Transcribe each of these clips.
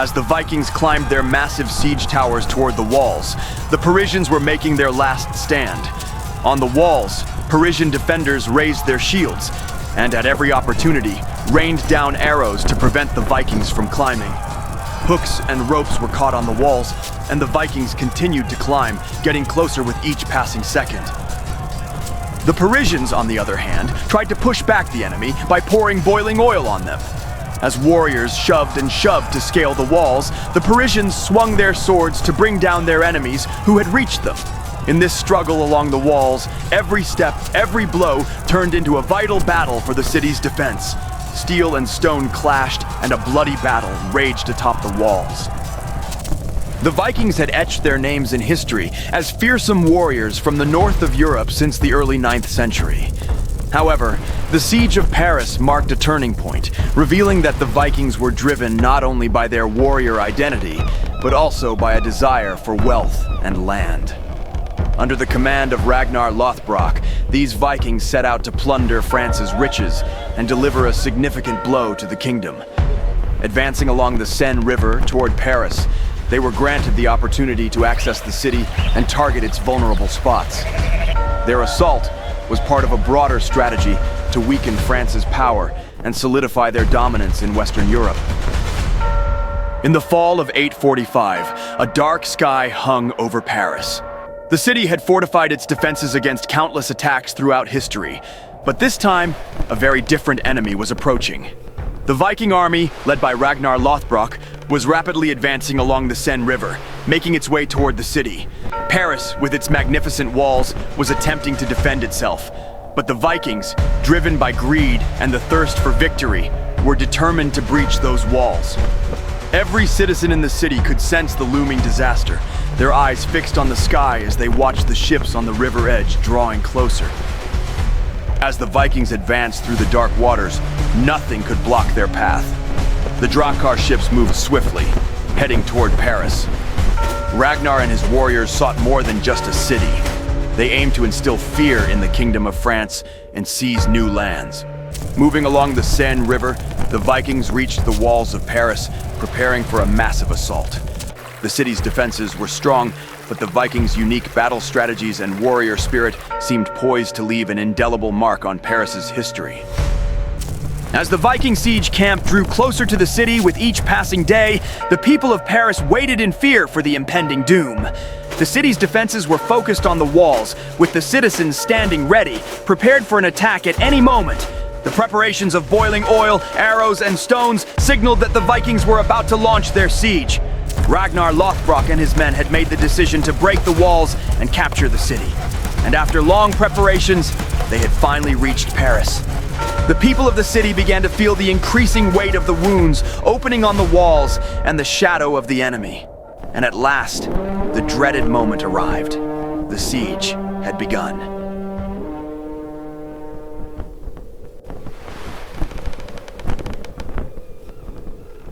As the Vikings climbed their massive siege towers toward the walls, the Parisians were making their last stand. On the walls, Parisian defenders raised their shields, and at every opportunity, rained down arrows to prevent the Vikings from climbing. Hooks and ropes were caught on the walls, and the Vikings continued to climb, getting closer with each passing second. The Parisians, on the other hand, tried to push back the enemy by pouring boiling oil on them. As warriors shoved and shoved to scale the walls, the Parisians swung their swords to bring down their enemies who had reached them. In this struggle along the walls, every step, every blow turned into a vital battle for the city's defense. Steel and stone clashed, and a bloody battle raged atop the walls. The Vikings had etched their names in history as fearsome warriors from the north of Europe since the early 9th century. However, the siege of Paris marked a turning point, revealing that the Vikings were driven not only by their warrior identity, but also by a desire for wealth and land. Under the command of Ragnar Lothbrok, these Vikings set out to plunder France's riches and deliver a significant blow to the kingdom. Advancing along the Seine River toward Paris, they were granted the opportunity to access the city and target its vulnerable spots. Their assault was part of a broader strategy to weaken France's power and solidify their dominance in Western Europe. In the fall of 845, a dark sky hung over Paris. The city had fortified its defenses against countless attacks throughout history, but this time, a very different enemy was approaching. The Viking army, led by Ragnar Lothbrok, was rapidly advancing along the Seine River, making its way toward the city. Paris, with its magnificent walls, was attempting to defend itself. But the Vikings, driven by greed and the thirst for victory, were determined to breach those walls. Every citizen in the city could sense the looming disaster, their eyes fixed on the sky as they watched the ships on the river edge drawing closer. As the Vikings advanced through the dark waters, nothing could block their path. The Drakkar ships moved swiftly, heading toward Paris. Ragnar and his warriors sought more than just a city. They aimed to instill fear in the Kingdom of France and seize new lands. Moving along the Seine River, the Vikings reached the walls of Paris, preparing for a massive assault. The city's defenses were strong, but the Vikings' unique battle strategies and warrior spirit seemed poised to leave an indelible mark on Paris's history. As the Viking siege camp drew closer to the city with each passing day, the people of Paris waited in fear for the impending doom. The city's defenses were focused on the walls, with the citizens standing ready, prepared for an attack at any moment. The preparations of boiling oil, arrows, and stones signaled that the Vikings were about to launch their siege. Ragnar Lothbrok and his men had made the decision to break the walls and capture the city. And after long preparations, they had finally reached Paris. The people of the city began to feel the increasing weight of the wounds opening on the walls and the shadow of the enemy. And at last, the dreaded moment arrived. The siege had begun.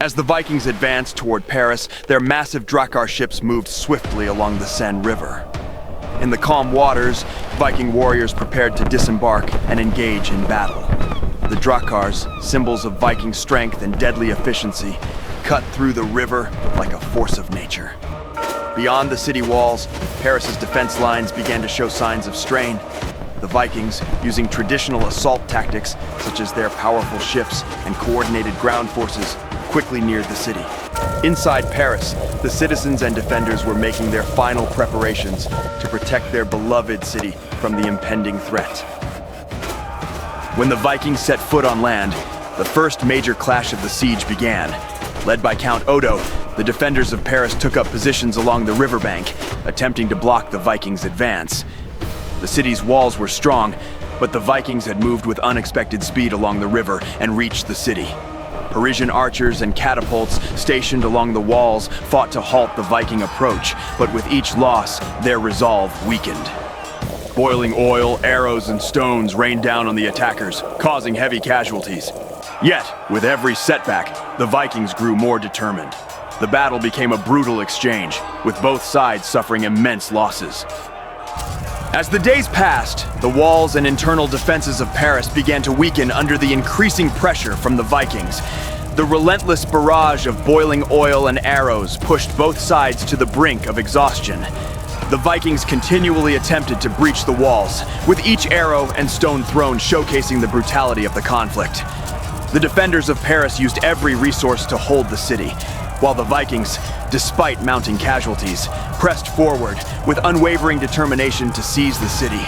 As the Vikings advanced toward Paris, their massive Drakkar ships moved swiftly along the Seine River. In the calm waters, Viking warriors prepared to disembark and engage in battle. The Drakkars, symbols of Viking strength and deadly efficiency, cut through the river like a force of nature. Beyond the city walls, Paris's defense lines began to show signs of strain. The Vikings, using traditional assault tactics, such as their powerful ships and coordinated ground forces, quickly neared the city. Inside Paris, the citizens and defenders were making their final preparations to protect their beloved city from the impending threat. When the Vikings set foot on land, the first major clash of the siege began. Led by Count Odo, the defenders of Paris took up positions along the riverbank, attempting to block the Vikings' advance. The city's walls were strong, but the Vikings had moved with unexpected speed along the river and reached the city. Parisian archers and catapults stationed along the walls fought to halt the Viking approach, but with each loss, their resolve weakened. Boiling oil, arrows, and stones rained down on the attackers, causing heavy casualties. Yet, with every setback, the Vikings grew more determined. The battle became a brutal exchange, with both sides suffering immense losses. As the days passed, the walls and internal defenses of Paris began to weaken under the increasing pressure from the Vikings. The relentless barrage of boiling oil and arrows pushed both sides to the brink of exhaustion. The Vikings continually attempted to breach the walls, with each arrow and stone thrown showcasing the brutality of the conflict. The defenders of Paris used every resource to hold the city, while the Vikings, despite mounting casualties, pressed forward with unwavering determination to seize the city.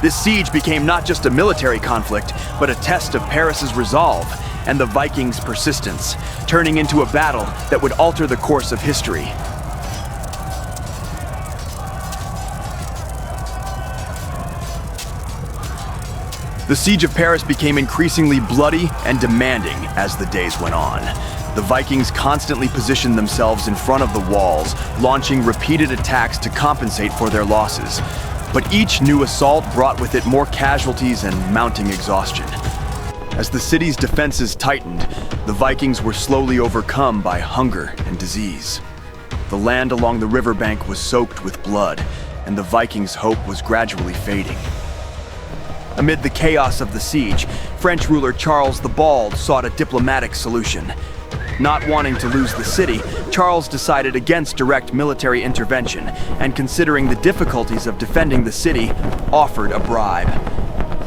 This siege became not just a military conflict, but a test of Paris's resolve and the Vikings' persistence, turning into a battle that would alter the course of history. The siege of Paris became increasingly bloody and demanding as the days went on. The Vikings constantly positioned themselves in front of the walls, launching repeated attacks to compensate for their losses. But each new assault brought with it more casualties and mounting exhaustion. As the city's defenses tightened, the Vikings were slowly overcome by hunger and disease. The land along the riverbank was soaked with blood, and the Vikings' hope was gradually fading. Amid the chaos of the siege, French ruler Charles the Bald sought a diplomatic solution. Not wanting to lose the city, Charles decided against direct military intervention, and considering the difficulties of defending the city, offered a bribe.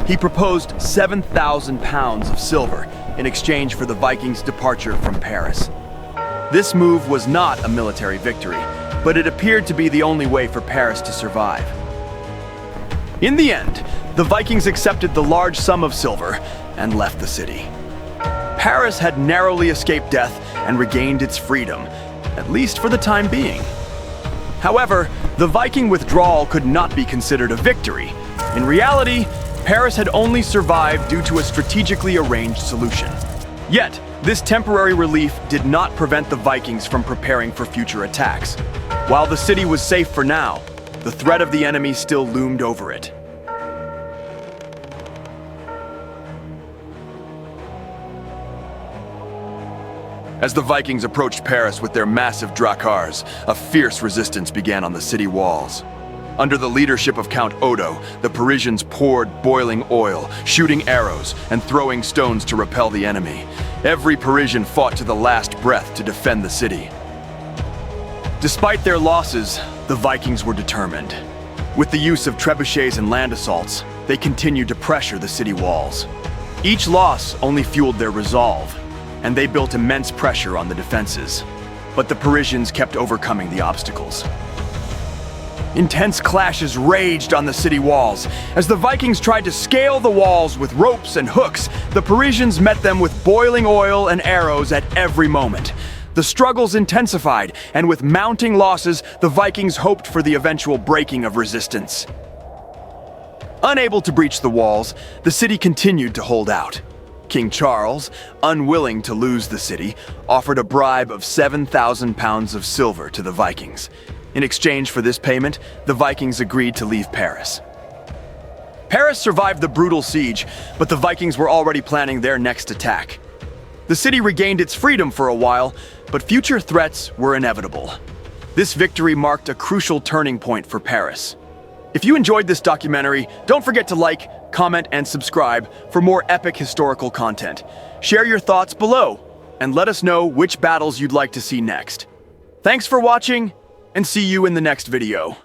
He proposed 7,000 pounds of silver in exchange for the Vikings' departure from Paris. This move was not a military victory, but it appeared to be the only way for Paris to survive. In the end, the Vikings accepted the large sum of silver and left the city. Paris had narrowly escaped death and regained its freedom, at least for the time being. However, the Viking withdrawal could not be considered a victory. In reality, Paris had only survived due to a strategically arranged solution. Yet, this temporary relief did not prevent the Vikings from preparing for future attacks. While the city was safe for now, the threat of the enemy still loomed over it. As the Vikings approached Paris with their massive dracars, a fierce resistance began on the city walls. Under the leadership of Count Odo, the Parisians poured boiling oil, shooting arrows, and throwing stones to repel the enemy. Every Parisian fought to the last breath to defend the city. Despite their losses, the Vikings were determined. With the use of trebuchets and land assaults, they continued to pressure the city walls. Each loss only fueled their resolve, and they built immense pressure on the defenses. But the Parisians kept overcoming the obstacles. Intense clashes raged on the city walls. As the Vikings tried to scale the walls with ropes and hooks, the Parisians met them with boiling oil and arrows at every moment. The struggles intensified, and with mounting losses, the Vikings hoped for the eventual breaking of resistance. Unable to breach the walls, the city continued to hold out. King Charles, unwilling to lose the city, offered a bribe of 7,000 pounds of silver to the Vikings. In exchange for this payment, the Vikings agreed to leave Paris. Paris survived the brutal siege, but the Vikings were already planning their next attack. The city regained its freedom for a while, but future threats were inevitable. This victory marked a crucial turning point for Paris. If you enjoyed this documentary, don't forget to like, comment, and subscribe for more epic historical content. Share your thoughts below, and let us know which battles you'd like to see next. Thanks for watching, and see you in the next video.